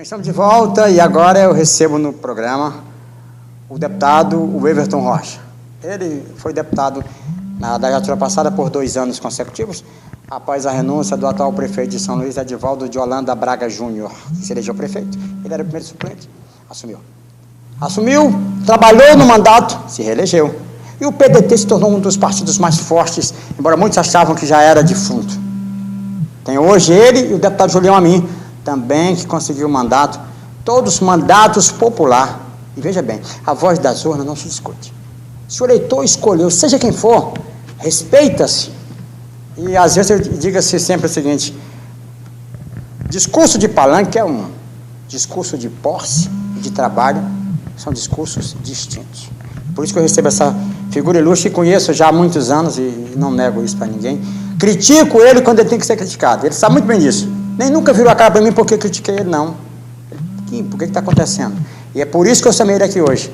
Estamos de volta e agora eu recebo no programa o deputado Everton Rocha. Ele foi deputado na legislatura passada por 2 anos consecutivos, após a renúncia do atual prefeito de São Luís, Edivaldo de Holanda Braga Júnior, que se elegeu prefeito. Ele era o primeiro suplente, assumiu, trabalhou no mandato, se reelegeu. E o PDT se tornou um dos partidos mais fortes, embora muitos achavam que já era defunto. Tem hoje ele e o deputado Julião Amin, também que conseguiu o mandato, todos mandatos popular. E veja bem, a voz das urnas não se discute. Se o eleitor escolheu, seja quem for, respeita-se. E às vezes diga-se sempre o seguinte: discurso de palanque é um, discurso de posse e de trabalho são discursos distintos. Por isso que eu recebo essa figura ilustre, que conheço já há muitos anos e não nego isso para ninguém. Critico ele quando ele tem que ser criticado. Ele sabe muito bem disso. Nem nunca virou a cara para mim porque critiquei ele, não. Por que está acontecendo? E é por isso que eu chamei ele aqui hoje.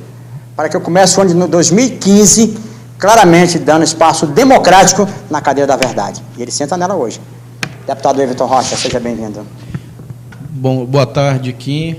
Para que eu comece o ano de 2015, claramente dando espaço democrático na cadeira da verdade. E ele senta nela hoje. Deputado Everton Rocha, seja bem-vindo. Bom, boa tarde, Kim.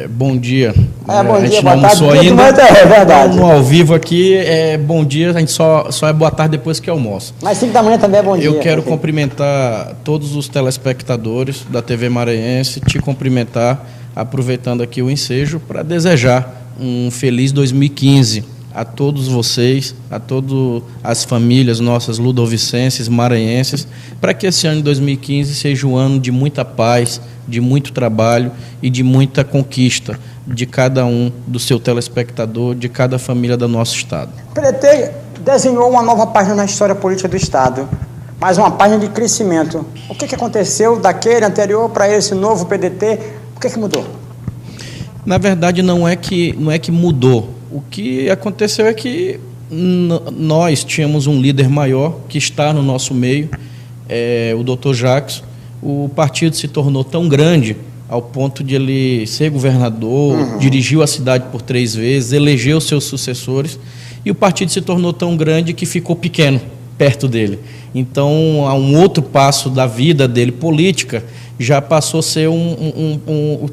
Bom dia. Bom dia, boa tarde. Ainda, é verdade. No ao vivo aqui, bom dia, a gente só é boa tarde depois que almoça. Mas 5 da manhã também é bom dia. Eu quero cumprimentar todos os telespectadores da TV Maranhense, te cumprimentar, aproveitando aqui o ensejo, para desejar um feliz 2015 a todos vocês, a todas as famílias nossas ludovicenses, maranhenses, para que esse ano de 2015 seja um ano de muita paz, de muito trabalho e de muita conquista de cada um do seu telespectador, de cada família do nosso Estado. O PDT desenhou uma nova página na história política do Estado, mais uma página de crescimento. O que aconteceu daquele anterior para esse novo PDT? O que mudou? Na verdade, não é que mudou. O que aconteceu é que nós tínhamos um líder maior que está no nosso meio, o Dr. Jackson. O partido se tornou tão grande ao ponto de ele ser governador, dirigiu a cidade por 3 vezes, elegeu seus sucessores, e o partido se tornou tão grande que ficou pequeno perto dele. Então, a um outro passo da vida dele política, já passou a ser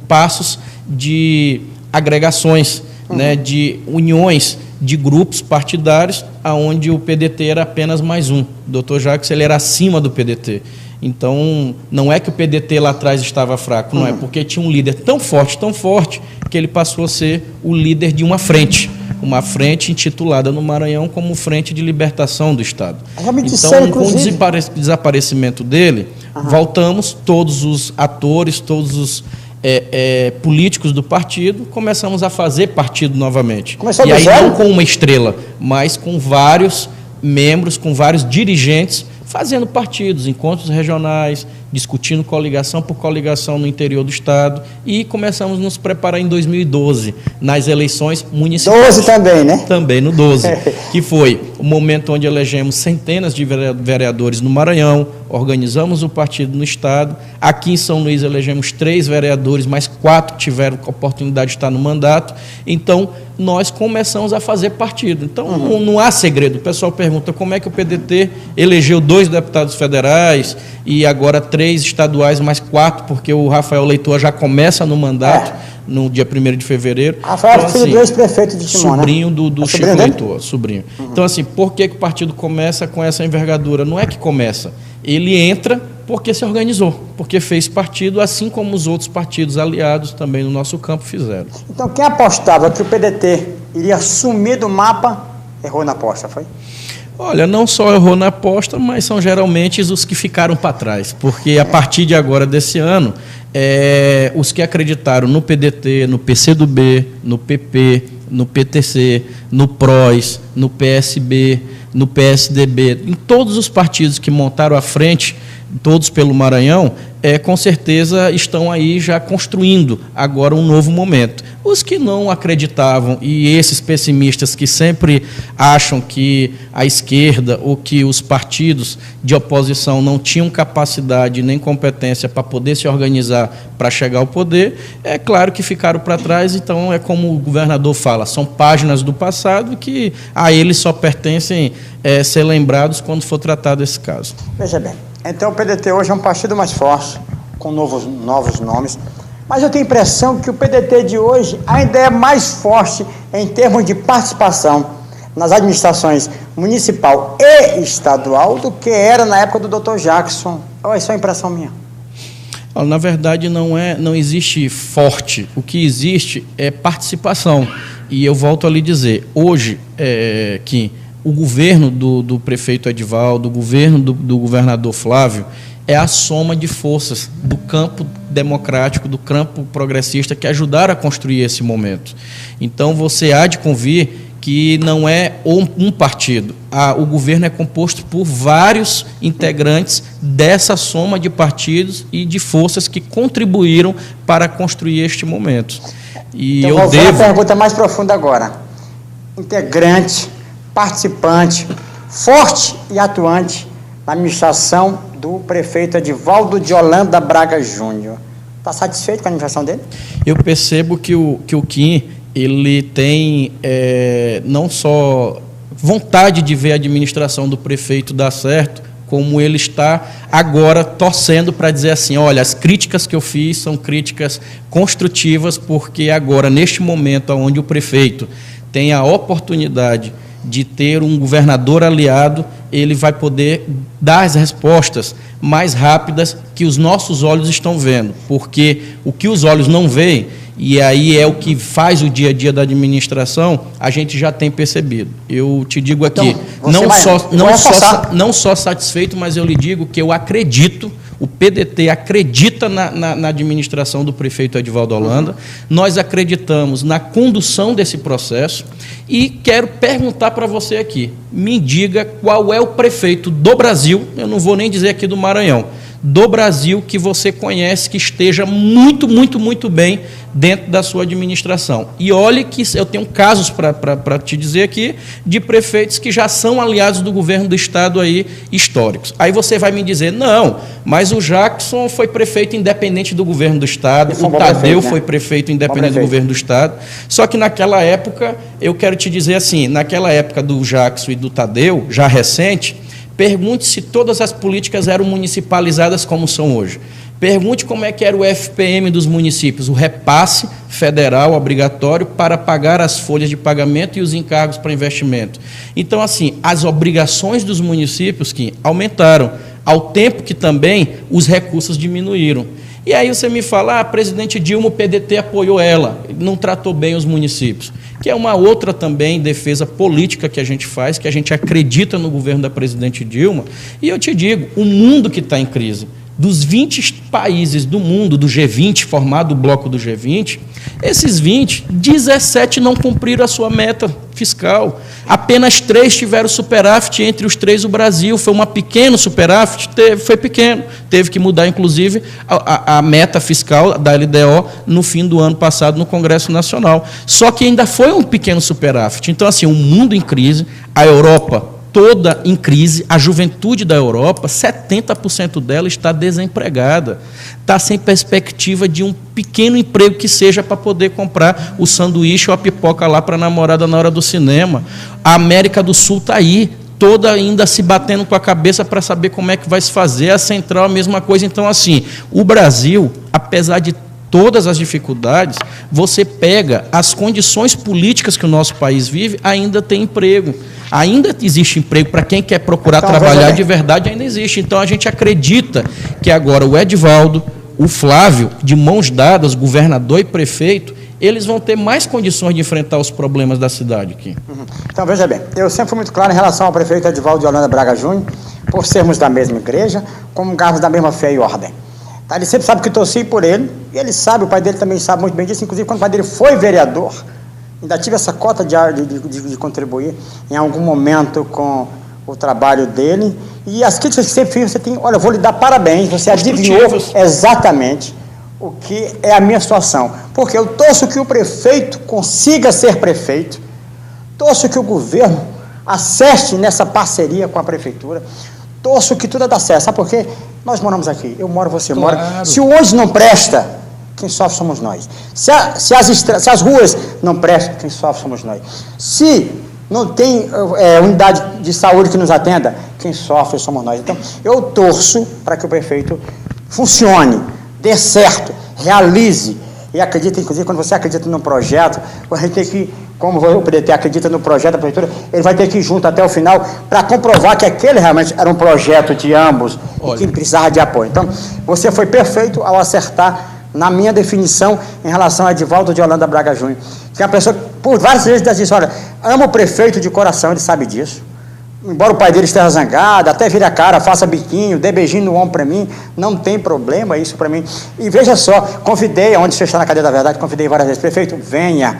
passos de agregações, né, de uniões de grupos partidários, aonde o PDT era apenas mais um. O Dr. Jackson ele era acima do PDT. Então, não é que o PDT lá atrás estava fraco, não é porque tinha um líder tão forte, que ele passou a ser o líder de uma frente intitulada no Maranhão como Frente de Libertação do Estado. Então, com o desaparecimento dele, voltamos, todos os atores, todos os políticos do partido, começamos a fazer partido novamente. E aí não com uma estrela, mas com vários membros, com vários dirigentes, fazendo partidos, encontros regionais, discutindo coligação por coligação no interior do Estado, e começamos a nos preparar em 2012, nas eleições municipais. 12 também, né? Também no 12, que foi o momento onde elegemos centenas de vereadores no Maranhão, organizamos o partido no Estado. Aqui em São Luís elegemos 3 vereadores, mais 4 tiveram a oportunidade de estar no mandato. Então, nós começamos a fazer partido. Então, não há segredo. O pessoal pergunta como é que o PDT elegeu 2 deputados federais e agora 3 estaduais, mais 4, porque o Rafael Leitor já começa no mandato no dia 1º de fevereiro. Rafael, filho do ex-prefeito de Timon, sobrinho do Chico Leitor, sobrinho. Então, assim, por que o partido começa com essa envergadura? Não é que começa. Ele entra porque se organizou, porque fez partido, assim como os outros partidos aliados também no nosso campo fizeram. Então, quem apostava que o PDT iria sumir do mapa, errou na aposta, foi? Olha, não só errou na aposta, mas são geralmente os que ficaram para trás, porque a partir de agora, desse ano, os que acreditaram no PDT, no PCdoB, no PP, no PTC, no PROS, no PSB, no PSDB, em todos os partidos que montaram a frente, todos pelo Maranhão, com certeza estão aí já construindo agora um novo momento. Os que não acreditavam, e esses pessimistas que sempre acham que a esquerda ou que os partidos de oposição não tinham capacidade nem competência para poder se organizar para chegar ao poder, é claro que ficaram para trás. Então, é como o governador fala, são páginas do passado que a eles só pertencem ser lembrados quando for tratado esse caso. Veja bem, então o PDT hoje é um partido mais forte, com novos nomes, Mas eu tenho a impressão que o PDT de hoje ainda é mais forte em termos de participação nas administrações municipal e estadual do que era na época do Dr. Jackson. Essa é a impressão minha. Na verdade, não existe forte. O que existe é participação. E eu volto a lhe dizer, hoje, que o governo do prefeito Edivaldo, o governo do governador Flávio, é a soma de forças do campo democrático, do campo progressista, que ajudaram a construir esse momento. Então, você há de convir que não é um partido. O governo é composto por vários integrantes dessa soma de partidos e de forças que contribuíram para construir este momento. E então, vou a pergunta mais profunda agora. Integrante, participante, forte e atuante na administração do prefeito Edivaldo de Holanda Braga Júnior. Está satisfeito com a administração dele? Eu percebo que o Kim, ele tem não só vontade de ver a administração do prefeito dar certo, como ele está agora torcendo para dizer assim, olha, as críticas que eu fiz são críticas construtivas, porque agora, neste momento onde o prefeito tem a oportunidade de ter um governador aliado, ele vai poder dar as respostas mais rápidas que os nossos olhos estão vendo, porque o que os olhos não veem, e aí é o que faz o dia a dia da administração, a gente já tem percebido. Eu te digo aqui, então, não só satisfeito, mas eu lhe digo que eu acredito, o PDT acredita na administração do prefeito Edivaldo Holanda, nós acreditamos na condução desse processo e quero perguntar para você aqui, me diga qual é o prefeito do Brasil, eu não vou nem dizer aqui do Maranhão, do Brasil que você conhece, que esteja muito, muito, muito bem dentro da sua administração. E olhe que eu tenho casos para te dizer aqui de prefeitos que já são aliados do governo do Estado aí, históricos. Aí você vai me dizer, não, mas o Jackson foi prefeito independente do governo do Estado, o Tadeu foi prefeito independente do governo do Estado, só que naquela época, eu quero te dizer assim, naquela época do Jackson e do Tadeu, já recente, pergunte se todas as políticas eram municipalizadas como são hoje. Pergunte como é que era o FPM dos municípios, o repasse federal obrigatório para pagar as folhas de pagamento e os encargos para investimento. Então, assim, as obrigações dos municípios que aumentaram, ao tempo que também os recursos diminuíram. E aí você me fala, a presidente Dilma, o PDT apoiou ela, não tratou bem os municípios, que é uma outra também defesa política que a gente faz, que a gente acredita no governo da presidente Dilma. E eu te digo, o mundo que está em crise, dos 20 países do mundo, do G20, formado o bloco do G20, esses 20, 17 não cumpriram a sua meta fiscal. Apenas 3 tiveram superávit, entre os 3 o Brasil. Foi um pequeno superávit? Foi pequeno. Teve que mudar, inclusive, a meta fiscal da LDO no fim do ano passado no Congresso Nacional. Só que ainda foi um pequeno superávit. Então, assim, o mundo em crise, a Europa toda em crise, a juventude da Europa, 70% dela está desempregada, está sem perspectiva de um pequeno emprego que seja para poder comprar o sanduíche ou a pipoca lá para a namorada na hora do cinema. A América do Sul está aí, toda ainda se batendo com a cabeça para saber como é que vai se fazer, a Central a mesma coisa. Então, assim, o Brasil, apesar de todas as dificuldades, você pega as condições políticas que o nosso país vive, ainda tem emprego. Ainda existe emprego para quem quer procurar trabalhar de verdade, ainda existe. Então, a gente acredita que agora o Edivaldo, o Flávio, de mãos dadas, governador e prefeito, eles vão ter mais condições de enfrentar os problemas da cidade aqui. Então, veja bem, eu sempre fui muito claro em relação ao prefeito Edivaldo de Holanda Braga Júnior, por sermos da mesma igreja, comungarmos da mesma fé e ordem. Tá? Ele sempre sabe que torci por ele, e ele sabe, o pai dele também sabe muito bem disso, inclusive quando o pai dele foi vereador, ainda tive essa cota de contribuir em algum momento com o trabalho dele, e as críticas que sempre fiz, você tem, olha, eu vou lhe dar parabéns, você adivinhou exatamente o que é a minha situação, porque eu torço que o prefeito consiga ser prefeito, torço que o governo acerte nessa parceria com a prefeitura, torço que tudo dá certo, sabe por quê? Nós moramos aqui, eu moro, você mora, se o ônibus não presta, quem sofre somos nós. Se as ruas não prestam, quem sofre somos nós. Se não tem unidade de saúde que nos atenda, quem sofre somos nós. Então, eu torço para que o prefeito funcione, dê certo, realize. E acredita, inclusive, quando você acredita num projeto, a gente tem que, como o PDT acredita no projeto da prefeitura, ele vai ter que ir junto até o final para comprovar que aquele realmente era um projeto de ambos e que precisava de apoio. Então, você foi perfeito ao acertar na minha definição em relação a Edivaldo de Holanda Braga Júnior, que é uma pessoa que por várias vezes diz isso, olha, ama o prefeito de coração, ele sabe disso. Embora o pai dele esteja zangado, até vira a cara, faça biquinho, dê beijinho no ombro para mim, não tem problema isso para mim. E veja só, convidei, onde você está na cadeia da verdade, convidei várias vezes, prefeito, venha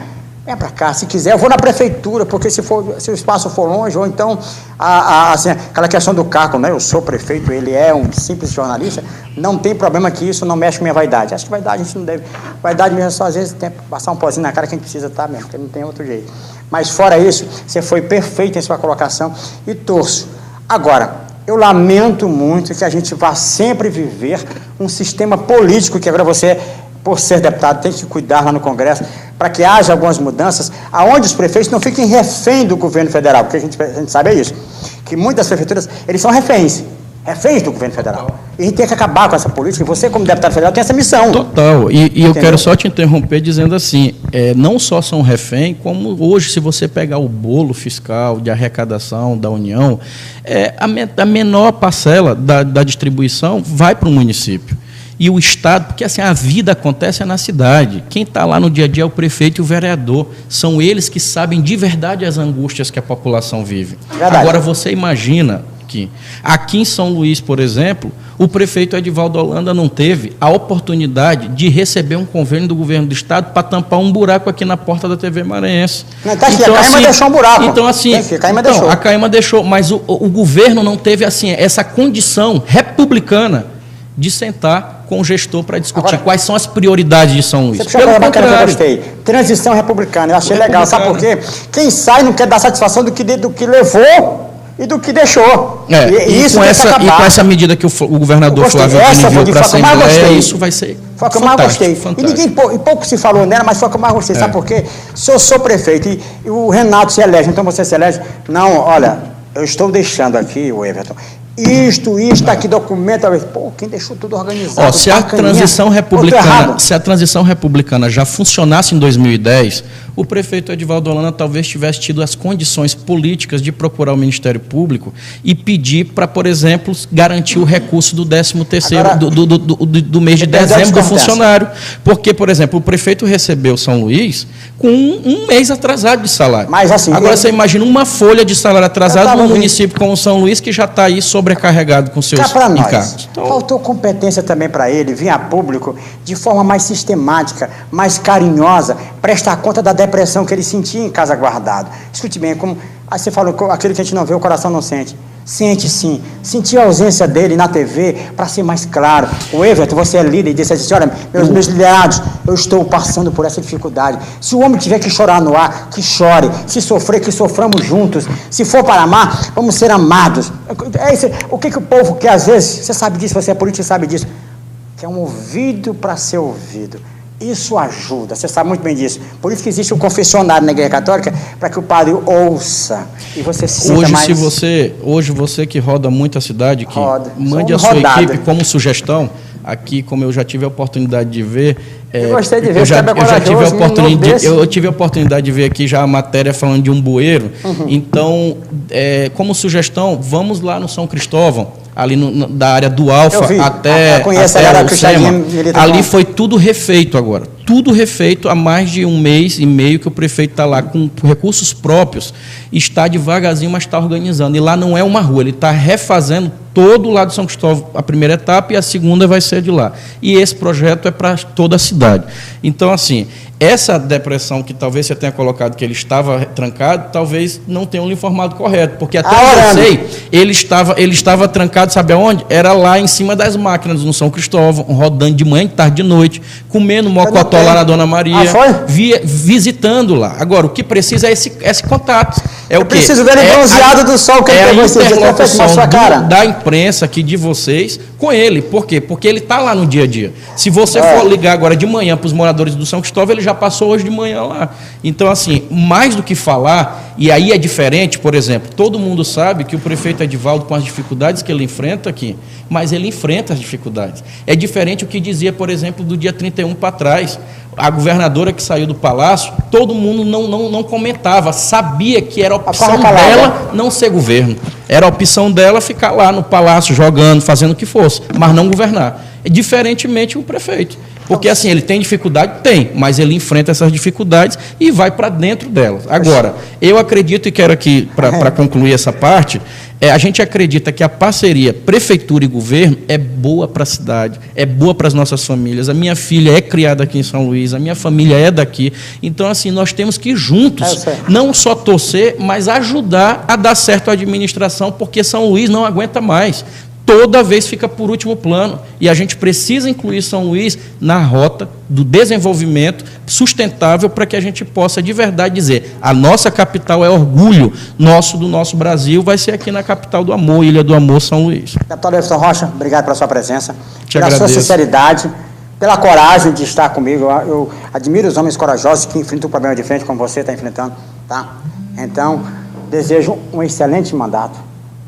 para cá, se quiser, eu vou na prefeitura, porque se o espaço for longe, ou então, assim, aquela questão do cargo, né? Eu sou prefeito, ele é um simples jornalista, não tem problema que isso não mexe com minha vaidade. Acho que vaidade a gente não deve, vaidade mesmo só às vezes tem que passar um pozinho na cara que a gente precisa estar mesmo, porque não tem outro jeito. Mas fora isso, você foi perfeito em sua colocação e torço. Agora, eu lamento muito que a gente vá sempre viver um sistema político que agora você, por ser deputado, tem que cuidar lá no Congresso, para que haja algumas mudanças, aonde os prefeitos não fiquem refém do governo federal, porque a gente sabe é isso, que muitas prefeituras, eles são reféns do governo federal. E a gente tem que acabar com essa política, e você, como deputado federal, tem essa missão. Total, e eu quero só te interromper dizendo assim, não só são refém, como hoje, se você pegar o bolo fiscal de arrecadação da União, a menor parcela da distribuição vai para o município. E o Estado, porque assim, a vida acontece na cidade. Quem está lá no dia a dia é o prefeito e o vereador. São eles que sabem de verdade as angústias que a população vive. Verdade. Agora, você imagina que aqui em São Luís, por exemplo, o prefeito Edivaldo Holanda não teve a oportunidade de receber um convênio do governo do Estado para tampar um buraco aqui na porta da TV Maranhense. Não, tá aqui, então, a Caima assim, deixou um buraco. Então, assim, a Caima deixou, mas o governo não teve assim, essa condição republicana de sentar com o gestor para discutir agora, quais são as prioridades de São Luís. Você puxou uma bacana que eu gostei. Transição republicana. Eu achei legal. Sabe por quê? Quem sai não quer dar satisfação do que levou e do que deixou. E com essa medida que o governador Flávio Dino enviou para a Assembleia, isso vai ser foi a que eu mais gostei. E pouco se falou nela, mas foi a que eu mais gostei. Sabe por quê? Se eu sou prefeito e o Renato se elege, então você se elege. Não, olha, eu estou deixando aqui, o Everton, isto, aqui, documento, pô, quem deixou tudo organizado? Se a transição republicana já funcionasse em 2010, o prefeito Edivaldo Holanda talvez tivesse tido as condições políticas de procurar o Ministério Público e pedir para, por exemplo, garantir o recurso do 13º do mês de dezembro do funcionário. Porque, por exemplo, o prefeito recebeu São Luís com um mês atrasado de salário. Mas, assim, agora você imagina uma folha de salário atrasado num município como São Luís, que já está aí sobrecarregado com seus encargos. Então, faltou competência também para ele vir a público de forma mais sistemática, mais carinhosa, prestar conta da depressão que ele sentia em casa guardado. Escute bem, como aí você falou, aquilo que a gente não vê, o coração não sente. Sente sim. Sentir a ausência dele na TV para ser mais claro. O Everton, você é líder e disse assim, olha, meus liderados, eu estou passando por essa dificuldade. Se o homem tiver que chorar no ar, que chore. Se sofrer, que soframos juntos. Se for para amar, vamos ser amados. O que o povo quer às vezes, você sabe disso, você é político, você sabe disso, quer um ouvido para ser ouvido. Isso ajuda, você sabe muito bem disso. Por isso que existe o confessionário na Igreja Católica, para que o padre ouça e você se sinta mais... Hoje você que roda muito a cidade, que mande a sua equipe como sugestão, aqui, como eu já tive a oportunidade de ver... eu gostei de ver, eu tive a oportunidade de ver aqui já a matéria falando de um bueiro. Então, como sugestão, vamos lá no São Cristóvão, ali da área do Alfa até o SEMA, ali foi tudo refeito agora. Tudo refeito há mais de 1 mês e meio que o prefeito está lá com recursos próprios, está devagarzinho, mas está organizando. E lá não é uma rua, ele está refazendo todo o lado de São Cristóvão, a primeira etapa, e a segunda vai ser de lá. E esse projeto é para toda a cidade. Então, assim, essa depressão que talvez você tenha colocado que ele estava trancado, talvez não tenham lhe informado correto, porque até onde eu sei, ele estava trancado, sabe aonde? Era lá em cima das máquinas, no São Cristóvão, rodando de manhã, de tarde, de noite, comendo mocotó lá na Dona Maria, visitando lá. Agora, o que precisa é esse contato. Eu preciso ver o bronzeado do sol que ele pegou esse dia, da imprensa aqui de vocês com ele. Por quê? Porque ele está lá no dia a dia. Se você for ligar agora de manhã para os moradores do São Cristóvão, ele já passou hoje de manhã lá. Então, assim, mais do que falar, e aí é diferente, por exemplo, todo mundo sabe que o prefeito Edivaldo, com as dificuldades que ele enfrenta aqui, mas ele enfrenta as dificuldades. É diferente o que dizia, por exemplo, do dia 31 para trás. A governadora que saiu do palácio, todo mundo não comentava, sabia que era a opção dela não ser governo. Era a opção dela ficar lá no palácio, jogando, fazendo o que fosse, mas não governar. Diferentemente o prefeito. Porque assim, ele tem dificuldade? Tem, mas ele enfrenta essas dificuldades e vai para dentro delas. Agora, eu acredito, e quero aqui, para concluir essa parte, a gente acredita que a parceria prefeitura e governo é boa para a cidade, é boa para as nossas famílias. A minha filha é criada aqui em São Luís, a minha família é daqui. Então, assim, nós temos que ir juntos, não só torcer, mas ajudar a dar certo a administração, porque São Luís não aguenta mais. Toda vez fica por último plano. E a gente precisa incluir São Luís na rota do desenvolvimento sustentável para que a gente possa de verdade dizer: a nossa capital é orgulho nosso, do nosso Brasil, vai ser aqui na capital do amor, Ilha do Amor, São Luís. Deputado Everton Rocha, obrigado pela sua presença, pela sua sinceridade, pela coragem de estar comigo. Eu admiro os homens corajosos que enfrentam o problema de frente como você está enfrentando. Tá? Então, desejo um excelente mandato,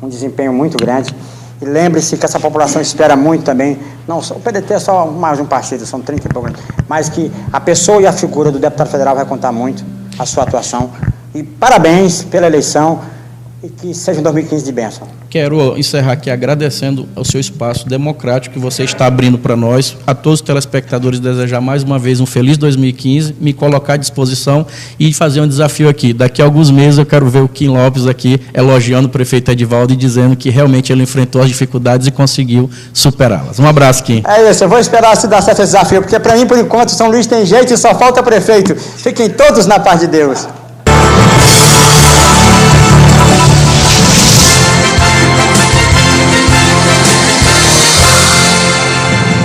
um desempenho muito grande. E lembre-se que essa população espera muito também, não só, o PDT é só mais um partido, são 30 e poucos, mas que a pessoa e a figura do deputado federal vai contar muito a sua atuação. E parabéns pela eleição e que seja um 2015 de bênção. Quero encerrar aqui agradecendo ao seu espaço democrático que você está abrindo para nós, a todos os telespectadores, desejar mais uma vez um feliz 2015, me colocar à disposição e fazer um desafio aqui. Daqui a alguns meses eu quero ver o Kim Lopes aqui elogiando o prefeito Edivaldo e dizendo que realmente ele enfrentou as dificuldades e conseguiu superá-las. Um abraço, Kim. É isso, eu vou esperar se dar certo esse desafio, porque para mim, por enquanto, São Luís tem jeito e só falta prefeito. Fiquem todos na paz de Deus.